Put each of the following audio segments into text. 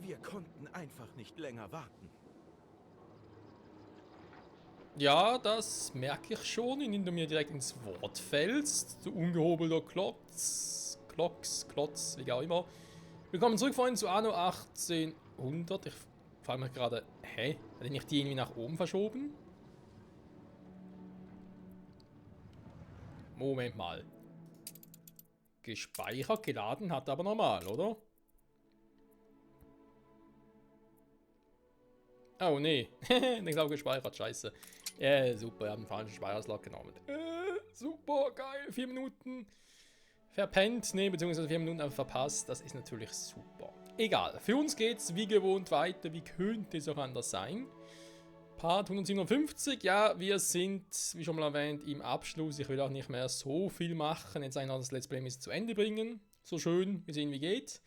Wir konnten einfach nicht länger warten. Ja, das merke ich schon, indem du mir direkt ins Wort fällst. Du ungehobelter Klotz, wie auch immer. Willkommen zurück, Freunde, zu Anno 1800. Ich frage mich gerade, hä? Hat er nicht die irgendwie nach oben verschoben? Moment mal. Gespeichert, geladen hat aber normal, oder? Oh, nee. Ich glaube gespeichert, scheiße. Super, wir haben einen falschen Speicherslot genommen. Super, geil. 4 Minuten verpennt, ne, beziehungsweise 4 Minuten einfach verpasst. Das ist natürlich super. Egal, für uns geht's wie gewohnt weiter. Wie könnte es auch anders sein? Part 157, ja, wir sind, wie schon mal erwähnt, im Abschluss. Ich will auch nicht mehr so viel machen. Jetzt eigentlich noch das Let's Play zu Ende bringen. So schön, wir sehen, wie geht.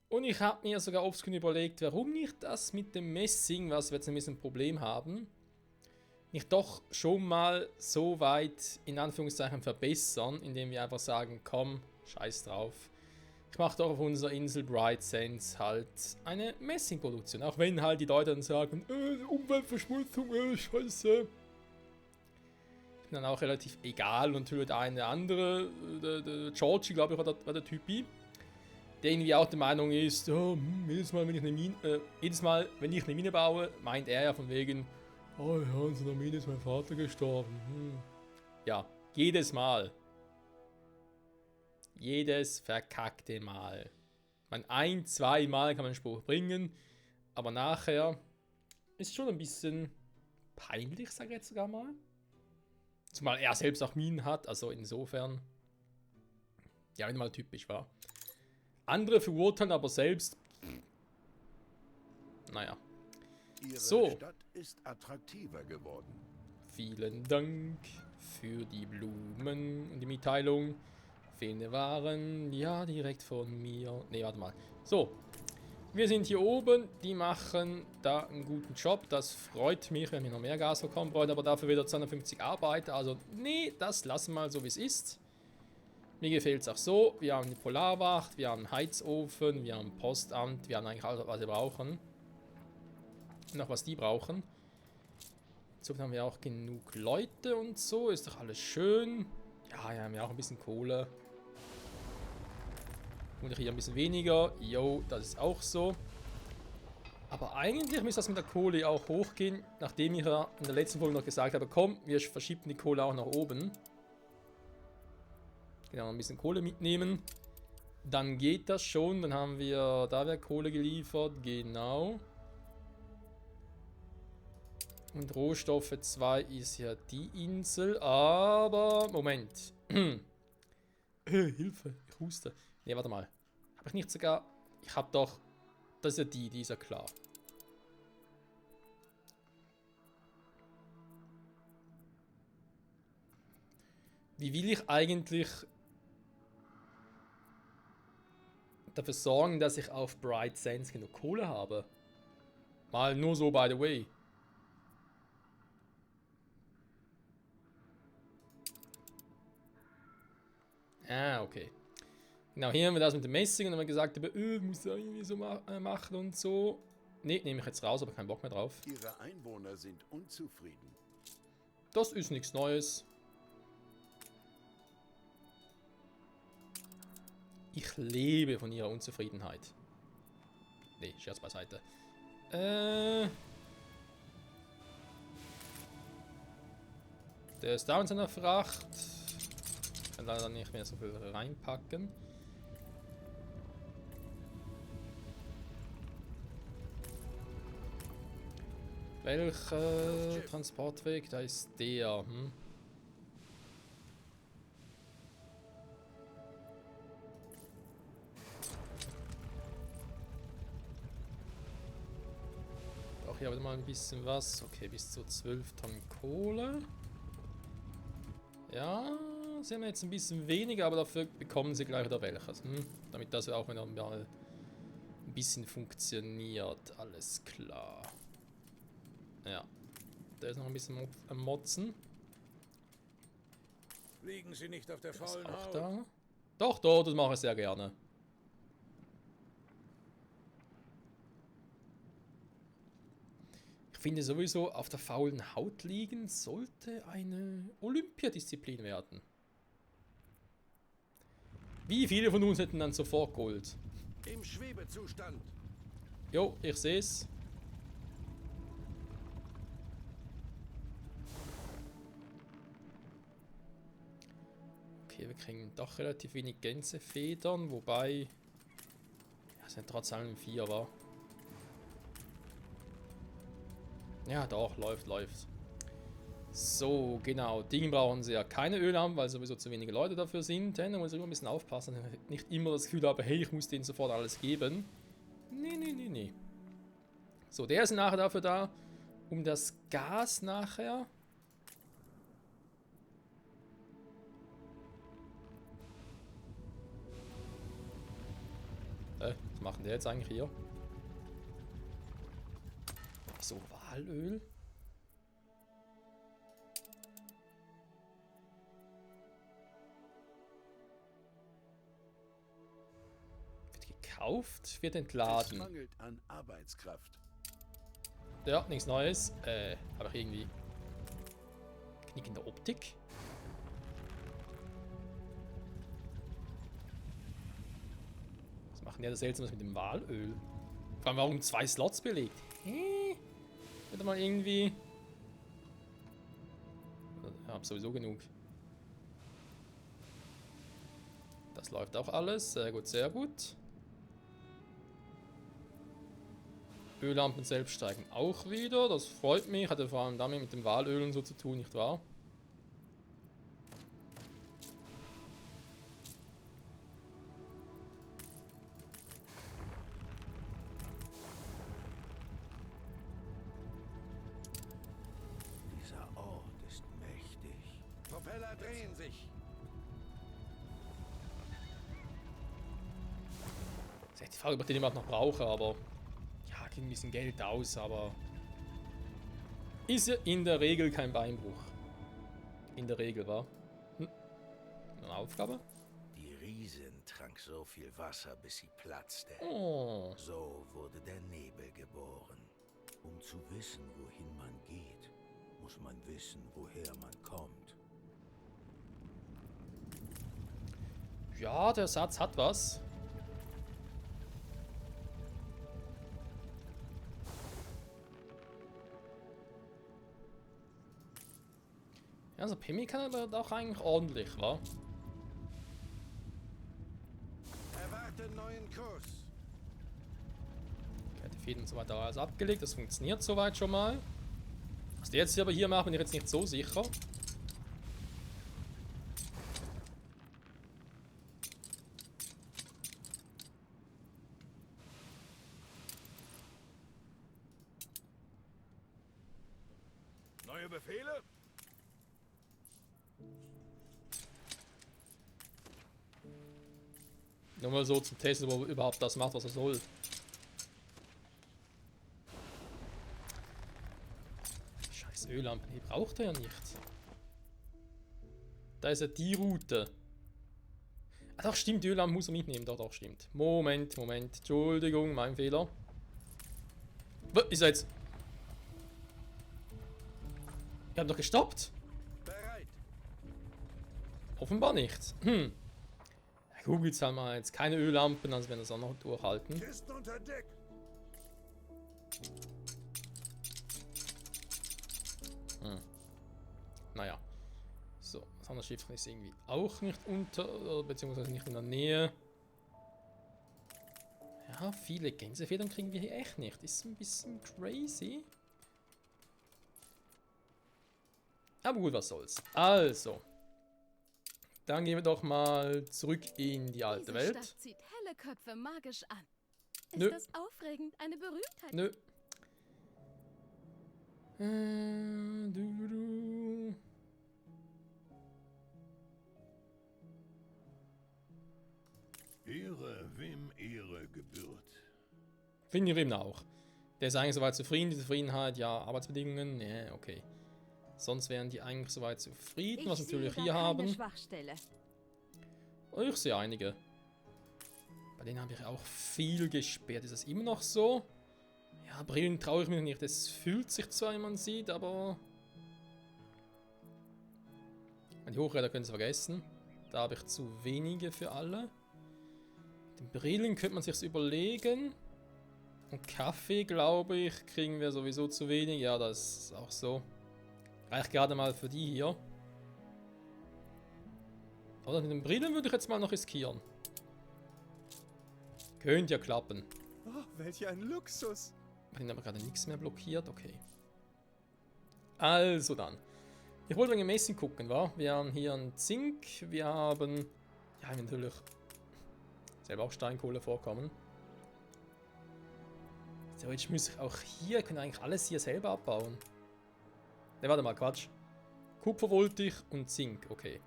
Und ich habe mir sogar offscreen überlegt, warum nicht das mit dem Messing, was wir jetzt ein bisschen ein Problem haben, nicht doch schon mal so weit in Anführungszeichen verbessern, indem wir einfach sagen, komm, scheiß drauf. Ich mache doch auf unserer Insel Bright Sands halt eine Messingproduktion. Auch wenn halt die Leute dann sagen, Umweltverschmutzung, scheiße. Ich bin dann auch relativ egal und natürlich der eine andere, der Georgie, glaube ich, war der Typi, der irgendwie auch der Meinung ist, oh, jedes Mal, wenn ich eine Mine baue, meint er ja von wegen, oh ja, in so einer Mine ist mein Vater gestorben. Ja, jedes Mal. Jedes verkackte Mal. Ein, zwei Mal kann man einen Spruch bringen, aber nachher ist schon ein bisschen peinlich, sage ich jetzt sogar mal. Zumal er selbst auch Minen hat, also insofern, ja, wenn mal typisch war. Andere verurteilen aber selbst, naja. Ihre So. Stadt ist attraktiver geworden. Vielen Dank für die Blumen und die Mitteilung. Fehlende Waren, ja, direkt von mir. Ne, warte mal. So, wir sind hier oben. Die machen da einen guten Job. Das freut mich, wenn wir noch mehr Gas bekommen. Brauchen aber dafür wieder 250 Arbeiter. Also, nee, das lassen wir mal so, wie es ist. Mir gefällt es auch so. Wir haben die Polarwacht, wir haben einen Heizofen, wir haben ein Postamt. Wir haben eigentlich alles, was wir brauchen. Noch was die brauchen. So haben wir auch genug Leute und so. Ist doch alles schön. Ja, wir haben ja auch ein bisschen Kohle. Und hier ein bisschen weniger. Jo, das ist auch so. Aber eigentlich müsste das mit der Kohle auch hochgehen, nachdem ich ja in der letzten Folge noch gesagt habe, komm, wir verschieben die Kohle auch nach oben. Genau, ein bisschen Kohle mitnehmen. Dann geht das schon. Dann haben wir, da wäre Kohle geliefert. Genau. Und Rohstoffe 2 ist ja die Insel, aber... Moment. Hilfe, ich huste. Ne, warte mal. Habe ich nicht sogar... Ich habe doch... Das ist ja die ist ja klar. Wie will ich eigentlich dafür sorgen, dass ich auf Bright Sands genug Kohle habe? Mal nur so, by the way. Ah, okay. Genau, hier haben wir das mit dem Messing und dann haben wir gesagt, muss ja irgendwie so machen und so. Ne, nehme ich jetzt raus, aber keinen Bock mehr drauf. Ihre Einwohner sind unzufrieden. Das ist nichts Neues. Ich lebe von ihrer Unzufriedenheit. Ne, Scherz beiseite. Der ist da in seiner Fracht. Kann leider nicht mehr so viel reinpacken. Welcher Transportweg? Da ist der. Auch hier wieder mal ein bisschen was. Okay, bis zu 12 Tonnen Kohle. Ja, sie haben jetzt ein bisschen weniger, aber dafür bekommen sie gleich wieder welches. Damit das auch wieder mal ein bisschen funktioniert. Alles klar. Ja. Der ist noch ein bisschen am Motzen. Liegen Sie nicht auf der Der ist faulen auch Haut. da. Doch, das mache ich sehr gerne. finde sowieso, auf der faulen Haut liegen sollte eine Olympiadisziplin werden. Wie viele von uns hätten dann sofort Gold? Im Schwebezustand. Jo, ich sehe es. Okay, wir kriegen doch relativ wenig Gänsefedern, wobei... Ja, es sind trotz allem 4, war. Ja, doch, läuft. So, genau. Ding brauchen sie ja keine Öllampen, weil sowieso zu wenige Leute dafür sind. Da muss ich immer ein bisschen aufpassen, dass ich nicht immer das Gefühl habe, hey, ich muss denen sofort alles geben. Nee. So, der ist nachher dafür da, um das Gas nachher... Was macht der jetzt eigentlich hier? So, Walöl? Wird gekauft, wird Es entladen. mangelt an Arbeitskraft. Ja, nichts Neues. Aber irgendwie... Knick in der Optik? Was machen die das Seltsames mit dem Walöl? Vor allem, warum 2 Slots belegt? Wird mal irgendwie... Ich hab sowieso genug. Das läuft auch alles. Sehr gut, sehr gut. Öllampen selbst steigen auch wieder. Das freut mich. Hatte vor allem damit mit dem Walöl und so zu tun, nicht wahr? Dieser Ort ist mächtig. Propeller drehen sich. Das ist echt die Frage, ob ich den überhaupt noch brauche, aber... Ja, gibt ein bisschen Geld aus, aber... Ist ja in der Regel kein Beinbruch. In der Regel, wa? Eine Aufgabe? Die Riesin trank so viel Wasser, bis sie platzte. Oh. So wurde der Nebel geboren. Um zu wissen, wohin man geht, muss man wissen, woher man kommt. Ja, der Satz hat was. Ja, also Pimmy kann aber doch eigentlich ordentlich, wa? Erwarte neuen Kurs. Okay, die Fäden und so weiter alles abgelegt, das funktioniert soweit schon mal. Was der jetzt aber hier macht, bin ich jetzt nicht so sicher. Neue Befehle? Nur mal so zum Testen, ob er überhaupt das macht, was er soll. Scheiß Öllampen, die braucht er ja nicht. Da ist ja die Route. Ah doch, stimmt, die Öllampen muss er mitnehmen. Doch, stimmt. Moment. Entschuldigung, mein Fehler. Was ist er jetzt? Ihr habt doch gestoppt. Bereit. Offenbar nicht. Gut, jetzt haben wir jetzt keine Öllampen, also werden wir das auch noch durchhalten. Kisten unter Deck. Naja. So, das andere Schiff ist irgendwie auch nicht unter, beziehungsweise nicht in der Nähe. Ja, viele Gänsefedern kriegen wir hier echt nicht. Ist ein bisschen crazy. Aber gut, was soll's. Also. Dann gehen wir doch mal zurück in die alte Diese Welt. Stadt zieht helle Köpfe magisch an. Ist Nö. das aufregend? Eine Berühmtheit? Nö. Du. Ehre, wem Ehre gebührt. Finde ich eben auch. Der ist eigentlich soweit zufrieden. Die Zufriedenheit, ja, Arbeitsbedingungen, ja, okay. Sonst wären die eigentlich soweit zufrieden, was wir natürlich hier haben. Schwachstelle. Oh, ich sehe einige. Bei denen habe ich auch viel gesperrt. Ist das immer noch so? Ja, Brillen traue ich mich nicht. Es fühlt sich zwar, wie man sieht, aber... Die Hochräder können Sie vergessen. Da habe ich zu wenige für alle. Die Brillen könnte man sich überlegen. Und Kaffee, glaube ich, kriegen wir sowieso zu wenig. Ja, das ist auch so. Reicht gerade mal für die hier. Oder mit den Brillen würde ich jetzt mal noch riskieren. Könnte ja klappen. Oh, welch ein Luxus. Ich habe gerade nichts mehr blockiert. Okay. Also dann. Ich wollte wegen Messing gucken, wa? Wir haben hier einen Zink. Wir haben... Ja, natürlich... selber auch Steinkohle vorkommen. Theoretisch müsste ich auch hier... können eigentlich alles hier selber abbauen. Ne, warte mal, Quatsch. Kupfer wollte ich und Zink, okay.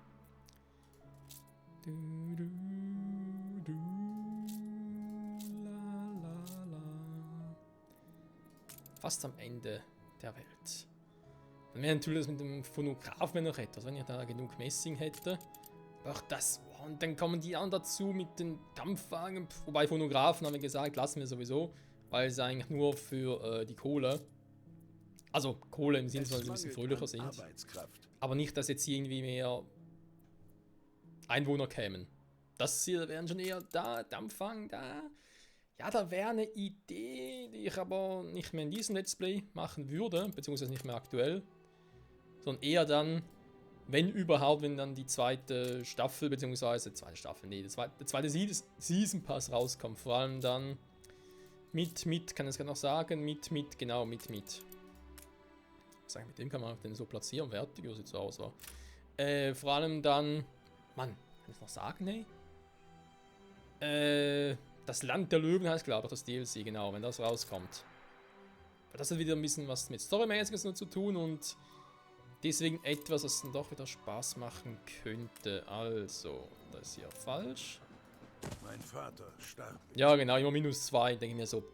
Fast am Ende der Welt. Dann wäre natürlich das mit dem Phonograph noch etwas, wenn ich da genug Messing hätte. Auch das, oh, und dann kommen die anderen dazu mit den Dampfwagen. Wobei Phonographen haben wir gesagt, lassen wir sowieso, weil sie eigentlich nur für die Kohle. Also Kohle im Sinne, weil sie ein bisschen fröhlicher sind. Aber nicht, dass jetzt hier irgendwie mehr Einwohner kämen. Das hier wären schon eher da, Dampfwagen da. Ja, da wäre eine Idee, die ich aber nicht mehr in diesem Let's Play machen würde, beziehungsweise nicht mehr aktuell. Sondern eher dann, wenn überhaupt, wenn dann die zweite Staffel, beziehungsweise der zweite Season Pass rauskommt. Vor allem dann mit, kann ich es gerade noch sagen, mit. Sagen, mit dem kann man den so platzieren, fertig, wie sieht so aus, war. Vor allem dann, Mann, kann ich es noch sagen, nee? Das Land der Löwen heißt, glaube ich, das DLC, genau, wenn das rauskommt. Aber das hat wieder ein bisschen was mit Storymäßiges noch zu tun und deswegen etwas, was dann doch wieder Spaß machen könnte. Also, das ist hier falsch. Mein Vater starb. Ja, genau, immer -2, denke ich mir so.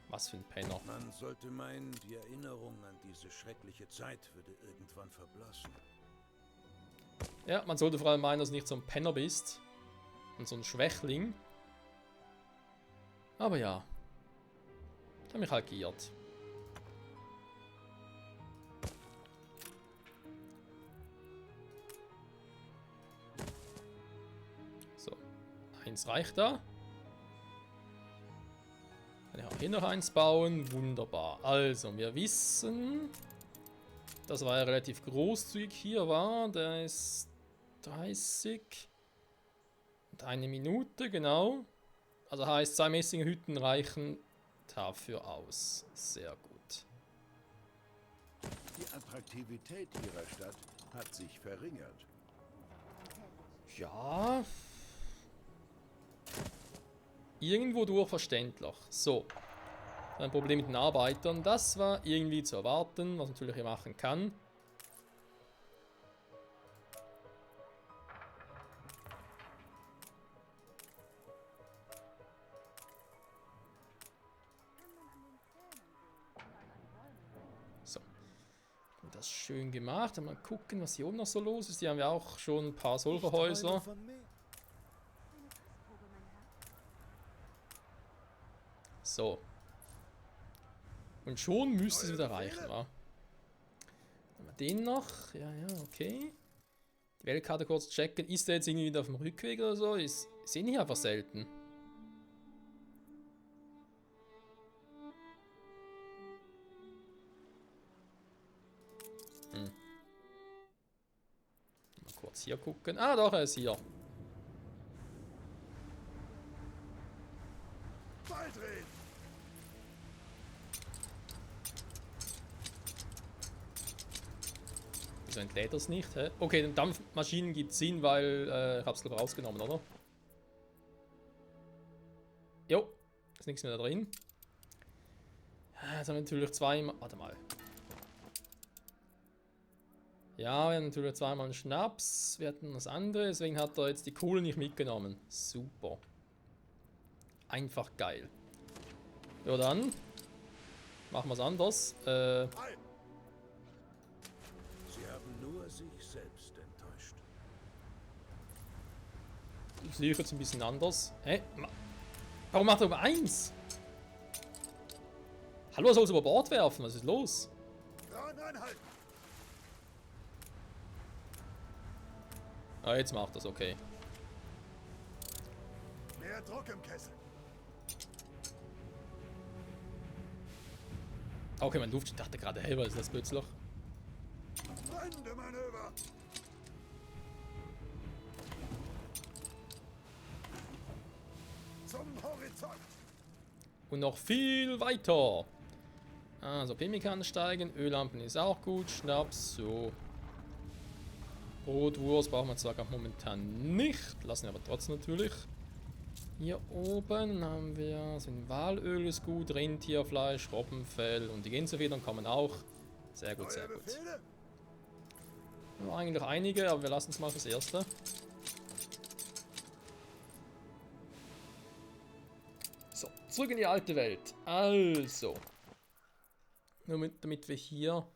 Was für ein Penner. Man sollte meinen, die Erinnerung an diese schreckliche Zeit würde irgendwann verblassen. Ja, man sollte vor allem meinen, dass du nicht so ein Penner bist. Und so ein Schwächling. Aber ja. Ich habe mich halt geirrt. So. Eins reicht da. Kann ich auch hier noch eins bauen. Wunderbar. Also, wir wissen... Das war ja relativ großzügig hier, war. Der ist 30... Eine Minute, genau. Also heißt, 2 Messinghütten reichen dafür aus. Sehr gut. Die Attraktivität ihrer Stadt hat sich verringert. Ja. Irgendwo durch verständlich. So. Ein Problem mit den Arbeitern. Das war irgendwie zu erwarten, was man natürlich hier machen kann. Das schön gemacht. Mal gucken, was hier oben noch so los ist. Die haben ja auch schon ein paar solcher Häuser. So. Und schon müsste es wieder reichen, wa? Haben wir den noch? Ja, okay. Die Weltkarte kurz checken. Ist der jetzt irgendwie wieder auf dem Rückweg oder so? Ich sehe ihn hier einfach selten. Mal kurz hier gucken. Ah, doch, er ist hier. Wieso entlädt das nicht? Hä? Okay, den Dampfmaschinen gibt es Sinn, weil ich hab's glaube rausgenommen, oder? Jo, ist nichts mehr da drin. Jetzt haben wir natürlich zweimal. Warte mal. Ja, wir haben natürlich zweimal einen Schnaps. Wir hatten das andere, deswegen hat er jetzt die Kohle nicht mitgenommen. Super. Einfach geil. Ja, dann machen wir es anders. Sie haben nur sich selbst enttäuscht. Das sehe ich jetzt ein bisschen anders. Hä? Warum macht er über 1? Hallo, er soll es über Bord werfen. Was ist los? Kran anhalten! Ah, jetzt macht das, okay. Mehr Druck im Kessel. Okay, mein Luft, ich dachte gerade, hey, was ist das plötzlich? Wendemanöver! Zum Horizont! Und noch viel weiter. Also, Pemmikan ansteigen, Öllampen ist auch gut, Schnaps, so. Brotwurst brauchen wir zwar gerade momentan nicht, lassen wir aber trotzdem natürlich. Hier oben haben wir, Walöl ist gut, Rentierfleisch, Robbenfell und die Gänsefedern kommen auch. Sehr gut, sehr gut. Befehle? Ja, eigentlich einige, aber wir lassen es mal fürs Erste. So, zurück in die alte Welt. Also. Nur damit wir hier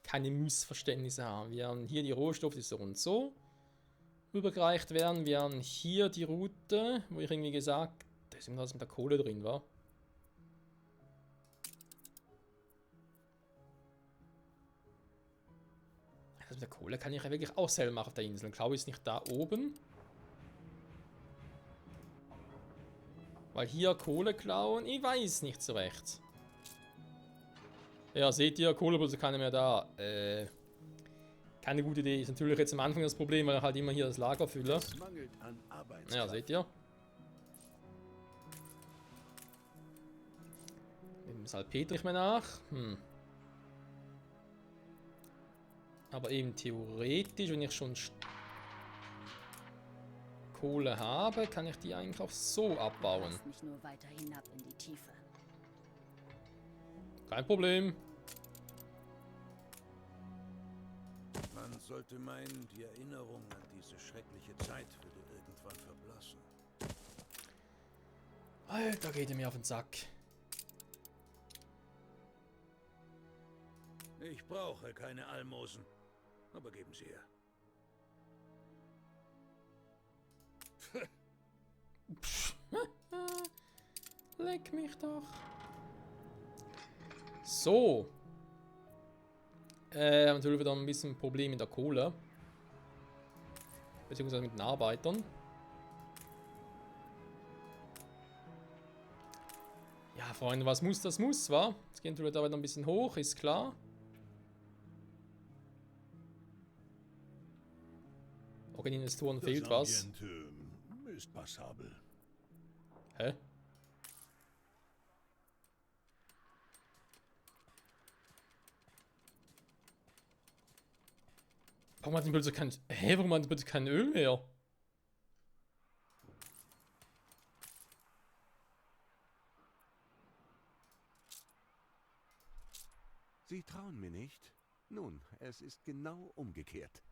keine Missverständnisse haben. Wir haben hier die Rohstoffe, die so und so übergereicht werden. Wir haben hier die Route, wo ich irgendwie gesagt, da ist irgendwas mit der Kohle drin, war. Das mit der Kohle kann ich ja wirklich auch selber machen auf der Insel. Ich glaube, ist nicht da oben. Weil hier Kohle klauen, ich weiß nicht so recht. Ja, seht ihr, Kohlebus ist keiner mehr da. Keine gute Idee. Ist natürlich jetzt am Anfang das Problem, weil ich halt immer hier das Lager fülle. Es mangelt an Arbeitskraft. Ja, seht ihr. Dem Salpeter nicht mehr nach. Aber eben theoretisch, wenn ich schon Kohle habe, kann ich die eigentlich auch so abbauen. Lasst mich nur weiter hinab in die Tiefe. Kein Problem. Man sollte meinen, die Erinnerung an diese schreckliche Zeit würde irgendwann verblassen. Alter, geht ihr mir auf den Sack. Ich brauche keine Almosen. Aber geben Sie her. Leck mich doch. So. Natürlich wieder ein bisschen ein Problem mit der Kohle. Beziehungsweise mit den Arbeitern. Ja, Freunde, was muss, das muss, wa? Jetzt gehen wir da wieder ein bisschen hoch, ist klar. Auch den Investoren fehlt was. Ist passabel. Hä? Warum hat denn plötzlich kein... Hä, warum hat denn plötzlich kein Öl mehr? Sie trauen mir nicht? Nun, es ist genau umgekehrt.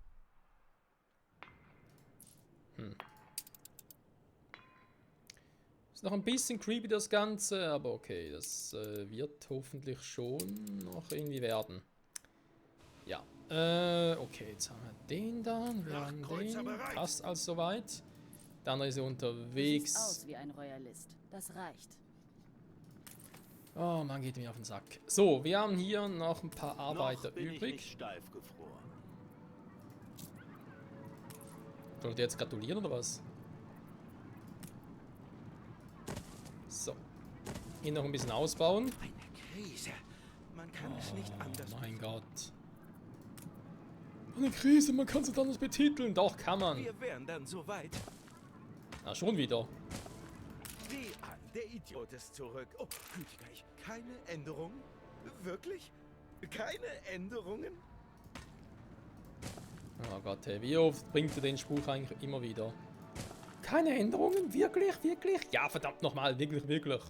Ist noch ein bisschen creepy das Ganze, aber okay, das wird hoffentlich schon noch irgendwie werden. Ja, okay, jetzt haben wir den da, wir haben den, passt also soweit. Der andere ist ja Du siehst unterwegs. aus wie ein Royalist. Das reicht. Oh, man geht mir auf den Sack. So, wir haben hier noch ein paar Arbeiter übrig. Steif gefroren. Sollt ihr jetzt gratulieren oder was? So. Hier noch ein bisschen ausbauen. Eine Krise. Man kann es nicht anders. Oh mein Gott. Eine Krise, man kann es anders betiteln. Doch, kann man. Wir wären dann so weit. Na, schon wieder. Sieh an, der Idiot ist zurück. Oh, gütiger ich. Keine Änderungen? Wirklich? Keine Änderungen? Oh Gott, hey, wie oft bringt er den Spruch eigentlich immer wieder? Keine Änderungen? Wirklich? Wirklich? Ja, verdammt nochmal. Wirklich, wirklich.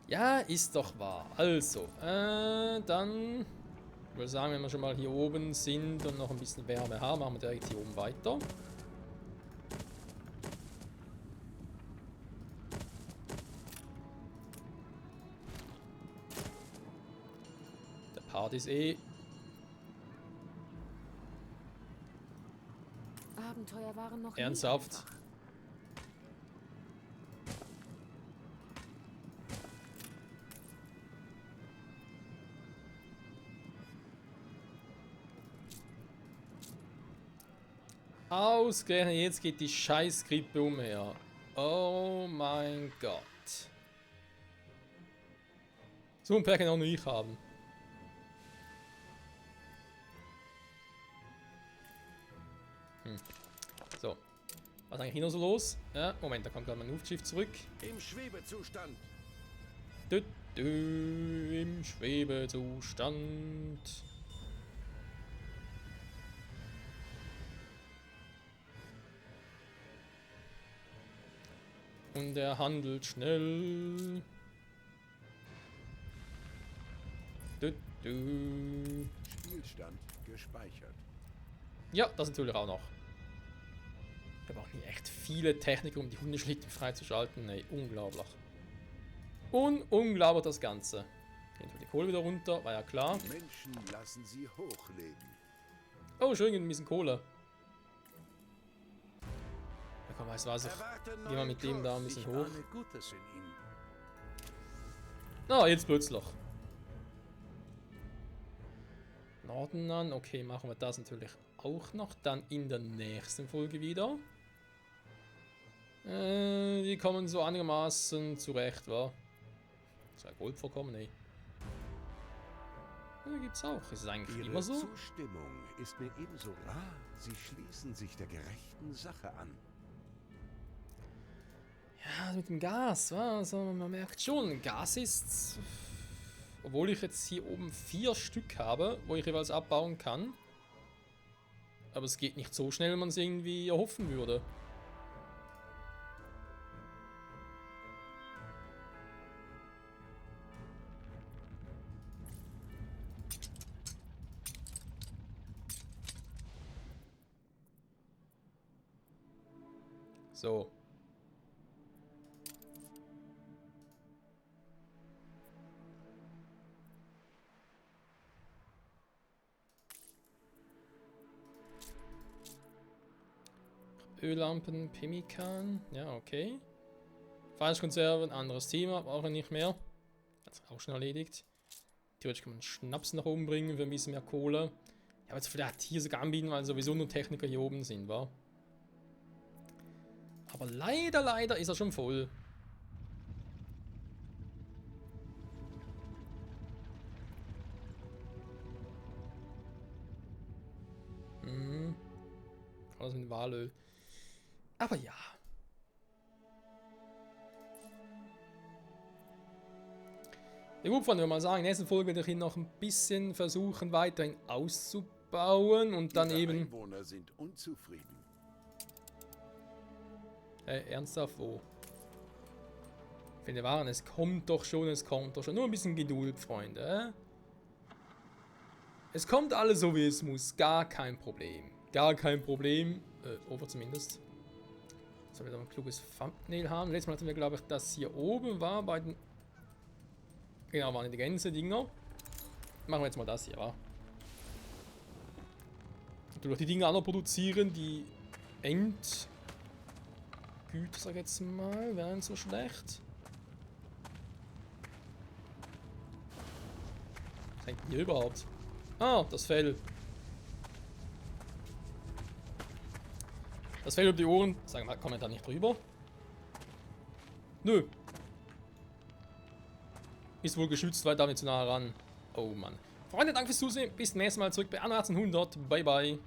Ja, ist doch wahr. Also, dann... Ich würde sagen, wenn wir schon mal hier oben sind und noch ein bisschen Wärme haben, machen wir direkt hier oben weiter. Der Part ist eh... Abenteuer waren noch nie Ernsthaft? einfach. Ausgerechnet jetzt geht die Scheißgrippe umher. Oh mein Gott. So ein Pär kann auch nur ich haben. So. Was ist eigentlich hier noch so los? Ja, Moment, da kommt gerade mein Luftschiff zurück. Im Schwebezustand. Im Schwebezustand. Und er handelt schnell. Spielstand gespeichert. Ja, das natürlich auch noch. Wir brauchen hier echt viele Techniker, um die Hundeschlitten freizuschalten. Nee, unglaublich. Unglaublich das Ganze. Gehen wir die Kohle wieder runter, war ja klar. Menschen lassen sie hochleben. Oh, schön, ein bisschen Kohle. Ja komm, weißt du was, gehen wir mit dem da ein bisschen hoch. Gutes in ihm. Na, jetzt plötzlich. Norden an, okay, machen wir das natürlich auch noch. Dann in der nächsten Folge wieder. Die kommen so einigermaßen zurecht, wa? Zwei Goldvorkommen, nee. Ja, gibt's auch. Ist es eigentlich Ihre immer so? Zustimmung ist mir ebenso. Sie schließen sich der gerechten Sache an. Ja, mit dem Gas, wa? Also man merkt schon, Gas ist... Obwohl ich jetzt hier oben 4 Stück habe, wo ich jeweils abbauen kann. Aber es geht nicht so schnell, wie man es irgendwie erhoffen würde. So. Öllampen, Pemmikan, ja, okay. Fleischkonserven, anderes Thema, brauchen wir nicht mehr. Das ist auch schon erledigt. Theoretisch kann man Schnaps nach oben bringen für ein bisschen mehr Kohle. Ja, aber jetzt vielleicht hier sogar anbieten, weil sowieso nur Techniker hier oben sind, wa? Aber leider ist er schon voll. Alles mit Walöl. Aber ja. Ja gut, Freunde, wenn wir mal sagen, in der nächsten Folge werde ich ihn noch ein bisschen versuchen, weiterhin auszubauen und dann Ihre eben... Einwohner sind unzufrieden. Ernsthaft, wo? Wenn wir waren, es kommt doch schon. Nur ein bisschen Geduld, Freunde. Es kommt alles so, wie es muss. Gar kein Problem. Over zumindest. Sollen wir da ein kluges Thumbnail haben? Letztes Mal hatten wir, glaube ich, das hier oben war bei den... Genau, waren die Gänse-Dinger. Machen wir jetzt mal das hier, wa? Natürlich die Dinger auch noch produzieren, die Endgüter, sag ich jetzt mal, wären so schlecht. Was hängt hier überhaupt? Ah, das Fell. Das Fell über die Ohren. Sagen wir, kommen wir da nicht drüber? Nö. Ist wohl geschützt, weil da nicht zu nah ran. Oh Mann. Freunde, danke fürs Zusehen. Bis zum nächsten Mal zurück bei 1800. Bye bye.